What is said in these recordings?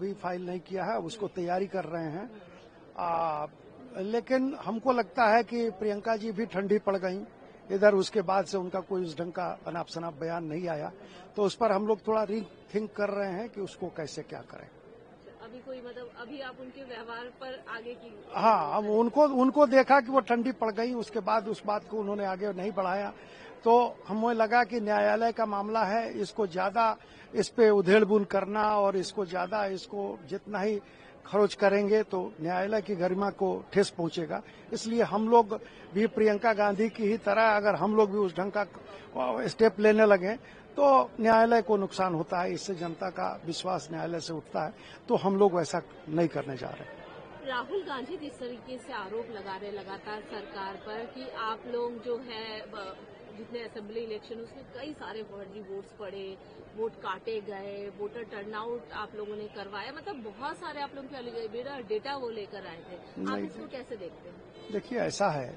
भी फाइल नहीं किया है, उसको तैयारी कर रहे हैं। लेकिन हमको लगता है कि प्रियंका जी भी ठंडी पड़ गई इधर, उसके बाद से उनका कोई उस ढंग का अनाप शनाप बयान नहीं आया, तो उस पर हम लोग थोड़ा रीथिंक कर रहे हैं कि उसको कैसे क्या करें। अभी कोई मतलब अभी आप उनके व्यवहार पर आगे की? हाँ, अब उनको देखा कि वो ठंडी पड़ गई, उसके बाद उस बात को उन्होंने आगे नहीं बढ़ाया, तो हमें लगा कि न्यायालय का मामला है, इसको ज्यादा इस पे उधेड़-बुन करना और इसको ज्यादा इसको जितना ही खरोच करेंगे तो न्यायालय की गरिमा को ठेस पहुंचेगा। इसलिए हम लोग भी प्रियंका गांधी की ही तरह अगर हम लोग भी उस ढंग का स्टेप लेने लगे तो न्यायालय को नुकसान होता है, इससे जनता का विश्वास न्यायालय से उठता है, तो हम लोग वैसा नहीं करने जा रहे। राहुल गांधी जिस तरीके से आरोप लगा रहे लगातार सरकार पर कि आप लोग जो है जितने असेंबली इलेक्शन उसमें कई सारे फर्जी वोट्स पड़े, वोट काटे गए, वोटर टर्नआउट आप लोगों ने करवाया, मतलब बहुत सारे आप लोगों के डेटा वो लेकर आए थे, आप इसको कैसे देखते हैं? देखिए, ऐसा है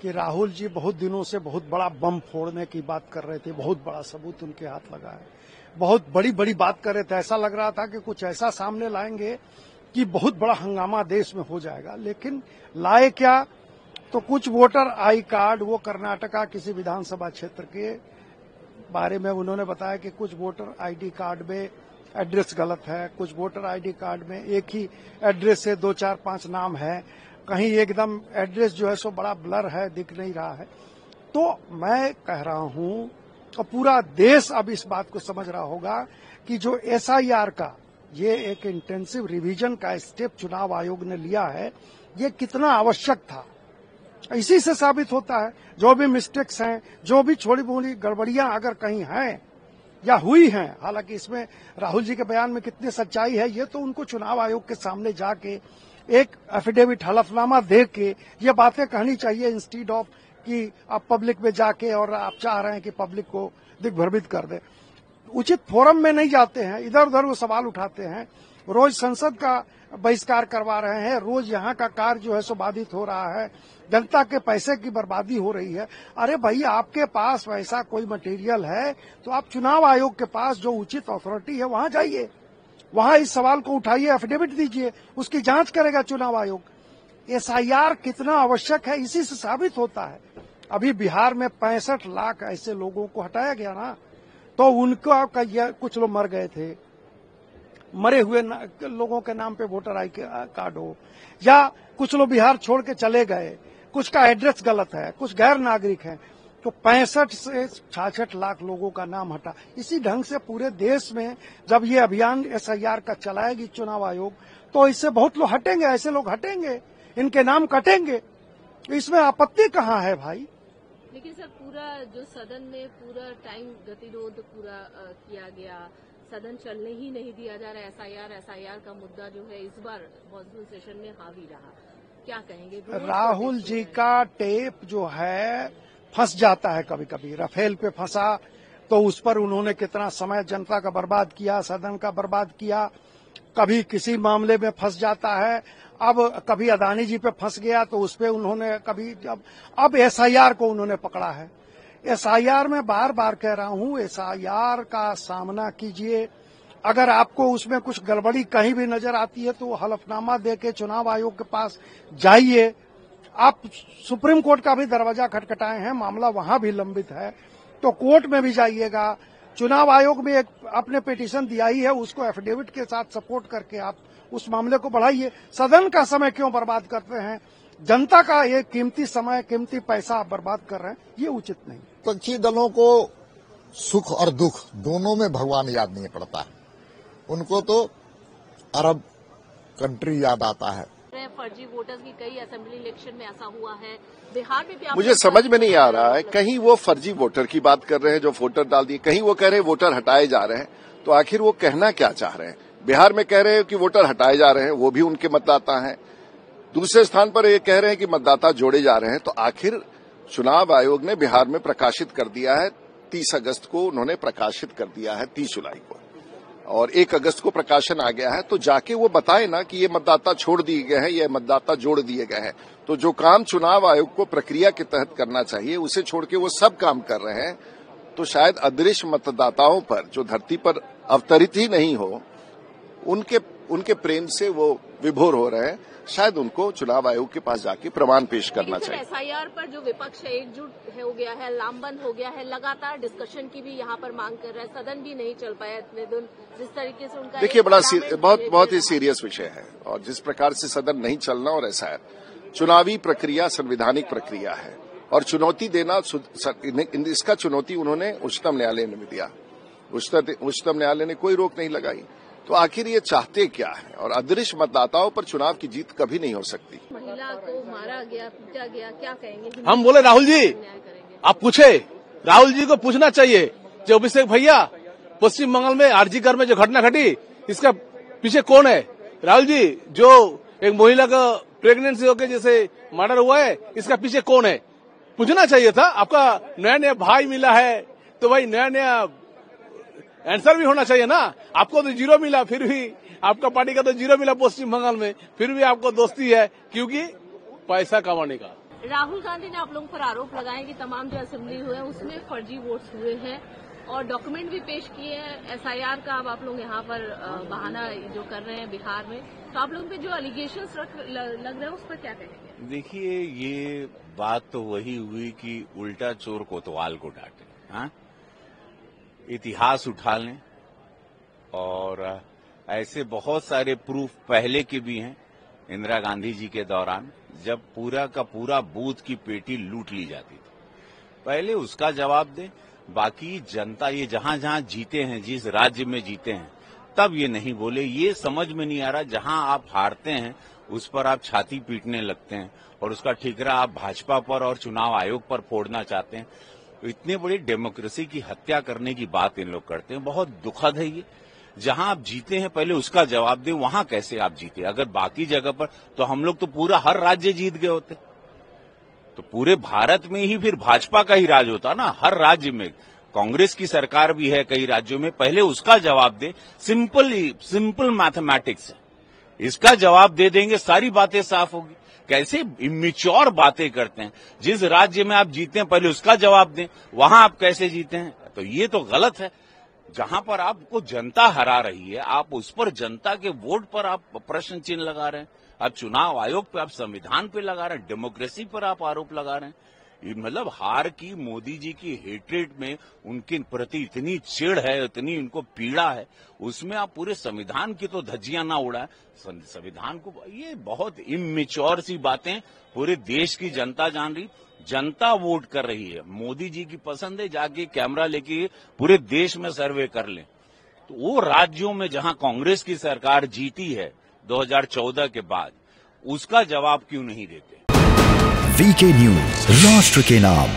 कि राहुल जी बहुत दिनों से बहुत बड़ा बम फोड़ने की बात कर रहे थे, बहुत बड़ा सबूत उनके हाथ लगा है, बहुत बड़ी बड़ी बात कर रहे थे, ऐसा लग रहा था कि कुछ ऐसा सामने लाएंगे कि बहुत बड़ा हंगामा देश में हो जाएगा। लेकिन लाए क्या, तो कुछ वोटर आई कार्ड, वो कर्नाटका किसी विधानसभा क्षेत्र के बारे में उन्होंने बताया कि कुछ वोटर आईडी कार्ड में एड्रेस गलत है, कुछ वोटर आईडी कार्ड में एक ही एड्रेस से 2, 4, 5 नाम है, कहीं एकदम एड्रेस जो है सो बड़ा ब्लर है, दिख नहीं रहा है। तो मैं कह रहा हूं और पूरा देश अब इस बात को समझ रहा होगा कि जो एसआईआर का ये एक इंटेंसिव रिवीजन का स्टेप चुनाव आयोग ने लिया है, ये कितना आवश्यक था। इसी से साबित होता है जो भी मिस्टेक्स हैं, जो भी छोटी मोटी गड़बड़ियां अगर कहीं हैं या हुई हैं, हालांकि इसमें राहुल जी के बयान में कितनी सच्चाई है ये तो उनको चुनाव आयोग के सामने जाके एक एफिडेविट हलफनामा दे के ये बातें कहनी चाहिए, इंस्टीड ऑफ कि आप पब्लिक में जाके और आप चाह रहे हैं कि पब्लिक को दिग्भ्रमित कर दे। उचित फोरम में नहीं जाते हैं, इधर उधर वो सवाल उठाते हैं, रोज संसद का बहिष्कार करवा रहे हैं, रोज यहाँ का कार्य जो है सो बाधित हो रहा है, जनता के पैसे की बर्बादी हो रही है। अरे भाई, आपके पास वैसा कोई मटेरियल है तो आप चुनाव आयोग के पास जो उचित अथॉरिटी है वहां जाइए, वहां इस सवाल को उठाइए, एफिडेविट दीजिए, उसकी जांच करेगा चुनाव आयोग। एसआईआर कितना आवश्यक है इसी से साबित होता है। अभी बिहार में 65 लाख ऐसे लोगों को हटाया गया ना, तो उनका कुछ लोग मर गए थे, मरे हुए लोगों के नाम पे वोटर आई कार्ड हो, या कुछ लोग बिहार छोड़ के चले गए, कुछ का एड्रेस गलत है, कुछ गैर नागरिक हैं, तो 65 से 66 लाख लोगों का नाम हटा। इसी ढंग से पूरे देश में जब ये अभियान एसआईआर का चलाएगी चुनाव आयोग, तो इससे बहुत लोग हटेंगे, ऐसे लोग हटेंगे, इनके नाम कटेंगे। इसमें आपत्ति कहाँ है भाई? लेकिन सर, पूरा जो सदन में पूरा टाइम गतिरोध पूरा किया गया, सदन चलने ही नहीं दिया जा रहा। एसआईआर का मुद्दा जो है इस बार मॉनसून सेशन में हावी रहा, क्या कहेंगे? राहुल जी का टेप जो है फंस जाता है कभी कभी, राफेल पे फंसा तो उस पर उन्होंने कितना समय जनता का बर्बाद किया, सदन का बर्बाद किया, कभी किसी मामले में फंस जाता है, अब कभी अदानी जी पे फंस गया तो उस पे उन्होंने कभी, अब एसआईआर को उन्होंने पकड़ा है। एसआईआर में बार बार कह रहा हूं, एसआईआर का सामना कीजिए, अगर आपको उसमें कुछ गड़बड़ी कहीं भी नजर आती है तो हलफनामा देके चुनाव आयोग के पास जाइए। आप सुप्रीम कोर्ट का भी दरवाजा खटखटाए हैं, मामला वहां भी लंबित है, तो कोर्ट में भी जाइएगा। चुनाव आयोग में एक आपने पिटीशन दिया ही है, उसको एफिडेविट के साथ सपोर्ट करके आप उस मामले को बढ़ाइए। सदन का समय क्यों बर्बाद करते हैं? जनता का ये कीमती समय, कीमती पैसा आप बर्बाद कर रहे हैं, ये उचित नहीं। विपक्षी दलों को सुख और दुख दोनों में भगवान याद नहीं पड़ता है, उनको तो अरब कंट्री याद आता है। फर्जी वोटर्स की कई असेंबली इलेक्शन में ऐसा हुआ है, बिहार में भी। मुझे समझ में नहीं आ रहा है, कहीं वो फर्जी वोटर की बात कर रहे हैं जो वोटर डाल दिए, कहीं वो कह रहे हैं वोटर हटाए जा रहे हैं, तो आखिर वो कहना क्या चाह रहे हैं? बिहार में कह रहे हैं कि वोटर हटाए जा रहे हैं, वो भी उनके मतदाता हैं, दूसरे स्थान पर ये कह रहे हैं कि मतदाता जोड़े जा रहे हैं, तो आखिर चुनाव आयोग ने बिहार में प्रकाशित कर दिया है, 30 अगस्त को उन्होंने प्रकाशित कर दिया है, 30 जुलाई को, और 1 अगस्त को प्रकाशन आ गया है, तो जाके वो बताए ना कि ये मतदाता छोड़ दिए गए हैं, ये मतदाता जोड़ दिए गए हैं। तो जो काम चुनाव आयोग को प्रक्रिया के तहत करना चाहिए उसे छोड़ के वो सब काम कर रहे हैं, तो शायद अदृश्य मतदाताओं पर जो धरती पर अवतरित ही नहीं हो, उनके उनके प्रेम से वो विभोर हो रहे हैं। शायद उनको चुनाव आयोग के पास जाके प्रमाण पेश करना चाहिए। एसआईआर पर जो विपक्ष है एकजुट हो गया है, लामबंद हो गया है, लगातार डिस्कशन की भी यहाँ पर मांग कर रहा है, सदन भी नहीं चल पाया इतने दिन जिस तरीके से उनका। देखिए, बहुत ही सीरियस विषय है और जिस प्रकार से सदन नहीं चलना और एसआईआर चुनावी प्रक्रिया संवैधानिक प्रक्रिया है और चुनौती देना, इसका चुनौती उन्होंने उच्चतम न्यायालय में दिया। उच्चतम न्यायालय ने कोई रोक नहीं लगाई। तो आखिर ये चाहते क्या है? और अदृश्य मतदाताओं पर चुनाव की जीत कभी नहीं हो सकती। महिला को मारा गया, पीटा गया, क्या कहेंगे? हम बोले राहुल जी, आप पूछे, राहुल जी को पूछना चाहिए जो अभिषेक भैया पश्चिम बंगाल में आरजीकर में जो घटना घटी, इसका पीछे कौन है? राहुल जी, जो एक महिला का प्रेगनेंसी होकर जैसे मर्डर हुआ है, इसका पीछे कौन है? पूछना चाहिए था। आपका नया नया भाई मिला है तो भाई नया नया आंसर भी होना चाहिए ना। आपको तो 0 मिला, फिर भी आपका पार्टी का तो 0 मिला पश्चिम बंगाल में, फिर भी आपको दोस्ती है, क्योंकि पैसा कमाने का। राहुल गांधी ने आप लोगों पर आरोप लगाए कि तमाम जो असेंबली हुए उसमें फर्जी वोट्स हुए हैं और डॉक्यूमेंट भी पेश किए हैं एसआईआर का। अब आप लोग यहाँ पर बहाना जो कर रहे हैं बिहार में, तो आप लोगों पे जो एलिगेशंस लग रहे हैं उस पर क्या कहेंगे? देखिए, ये बात तो वही हुई कि उल्टा चोर कोतवाल को डांटे। हाँ, इतिहास उठा लें और ऐसे बहुत सारे प्रूफ पहले के भी हैं। इंदिरा गांधी जी के दौरान जब पूरा का पूरा बूथ की पेटी लूट ली जाती थी, पहले उसका जवाब दें। बाकी जनता ये जहां जहां जीते हैं, जिस राज्य में जीते हैं, तब ये नहीं बोले। ये समझ में नहीं आ रहा, जहां आप हारते हैं उस पर आप छाती पीटने लगते हैं और उसका ठिकरा आप भाजपा पर और चुनाव आयोग पर फोड़ना चाहते हैं। इतने बड़ी डेमोक्रेसी की हत्या करने की बात इन लोग करते हैं। बहुत दुखद है ये। जहां आप जीते हैं पहले उसका जवाब दें, वहां कैसे आप जीते? अगर बाकी जगह पर तो हम लोग तो पूरा हर राज्य जीत गए होते, तो पूरे भारत में ही फिर भाजपा का ही राज होता ना। हर राज्य में कांग्रेस की सरकार भी है कई राज्यों में, पहले उसका जवाब दें। सिंपल मैथमेटिक्स है, इसका जवाब दे देंगे, सारी बातें साफ होगी। कैसे इमेच्योर बातें करते हैं। जिस राज्य में आप जीते हैं पहले उसका जवाब दें, वहां आप कैसे जीते हैं? तो ये तो गलत है। जहां पर आपको जनता हरा रही है, आप उस पर जनता के वोट पर आप प्रश्न चिन्ह लगा रहे हैं। आप चुनाव आयोग पे, आप संविधान पे लगा रहे हैं, डेमोक्रेसी पर आप आरोप लगा रहे हैं। मतलब हार की मोदी जी की हेट्रेड में उनके प्रति इतनी चिढ़ है, इतनी उनको पीड़ा है, उसमें आप पूरे संविधान की तो धज्जियां ना उड़ाएं। संविधान को, ये बहुत इमेच्योर सी बातें पूरे देश की जनता जान रही। जनता वोट कर रही है, मोदी जी की पसंद है, जाके कैमरा लेके पूरे देश में सर्वे कर लें। तो वो राज्यों में जहां कांग्रेस की सरकार जीती है 2014 के बाद, उसका जवाब क्यों नहीं देते? वीके न्यूज, राष्ट्र के नाम।